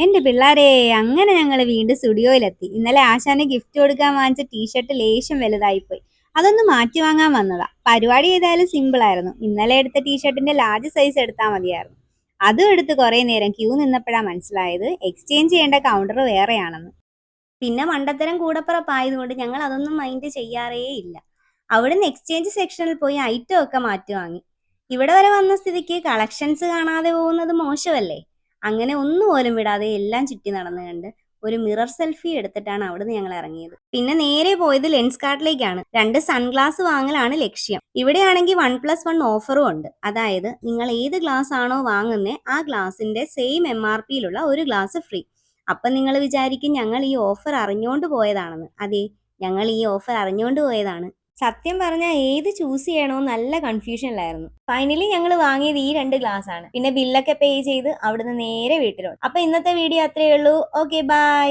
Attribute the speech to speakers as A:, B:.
A: എന്റെ പിള്ളാരെ, അങ്ങനെ ഞങ്ങൾ വീണ്ടും സ്റ്റുഡിയോയിലെത്തി. ഇന്നലെ ആശാന് ഗിഫ്റ്റ് കൊടുക്കാൻ വാങ്ങിച്ച ടീഷർട്ട് ലേശം വലുതായിപ്പോയി. അതൊന്ന് മാറ്റി വാങ്ങാൻ വന്നതാ. പരിപാടി ഏതായാലും സിമ്പിൾ ആയിരുന്നു. ഇന്നലെ എടുത്ത ടീഷർട്ടിന്റെ ലാർജ് സൈസ് എടുത്താൽ മതിയായിരുന്നു. അതും എടുത്ത് കുറെ നേരം ക്യൂ നിന്നപ്പോഴാ മനസ്സിലായത് എക്സ്ചേഞ്ച് ചെയ്യേണ്ട കൗണ്ടർ വേറെയാണെന്ന്. പിന്നെ മണ്ടത്തരം കൂടപ്പുറപ്പായതുകൊണ്ട് ഞങ്ങൾ അതൊന്നും മൈൻഡ് ചെയ്യാറേ ഇല്ല. അവിടുന്ന് എക്സ്ചേഞ്ച് സെക്ഷനിൽ പോയി ഐറ്റം ഒക്കെ മാറ്റി വാങ്ങി. ഇവിടെ വരെ വന്ന സ്ഥിതിക്ക് കളക്ഷൻസ് കാണാതെ പോകുന്നത് മോശമല്ലേ? അങ്ങനെ ഒന്നുപോലും വിടാതെ എല്ലാം ചുറ്റി നടന്നു കണ്ട് ഒരു മിറർ സെൽഫി എടുത്തിട്ടാണ് അവിടുന്ന് ഞങ്ങൾ ഇറങ്ങിയത്. പിന്നെ നേരെ പോയത് ലെൻസ് കാർട്ടിലേക്കാണ്. 2 സൺഗ്ലാസ് വാങ്ങലാണ് ലക്ഷ്യം. ഇവിടെയാണെങ്കിൽ 1+1 ഓഫറും ഉണ്ട്. അതായത് നിങ്ങൾ ഏത് ഗ്ലാസ് ആണോ വാങ്ങുന്നത് ആ ഗ്ലാസിന്റെ സെയിം MRPയിലുള്ള ഒരു ഗ്ലാസ് ഫ്രീ. അപ്പൊ നിങ്ങൾ വിചാരിക്കും ഞങ്ങൾ ഈ ഓഫർ അറിഞ്ഞുകൊണ്ട് പോയതാണെന്ന്. അതെ, ഞങ്ങൾ ഈ ഓഫർ അറിഞ്ഞുകൊണ്ട് പോയതാണ്. സത്യം പറഞ്ഞാൽ ഏത് ചൂസ് ചെയ്യണോ നല്ല കൺഫ്യൂഷനിലായിരുന്നു. ഫൈനലി ഞങ്ങൾ വാങ്ങിയത് ഈ 2 ഗ്ലാസ് ആണ്. പിന്നെ ബില്ലൊക്കെ പേ ചെയ്ത് അവിടുന്ന് നേരെ വീട്ടിലോട്ട്. അപ്പൊ ഇന്നത്തെ വീഡിയോ അത്രയേ ഉള്ളൂ. Okay, by.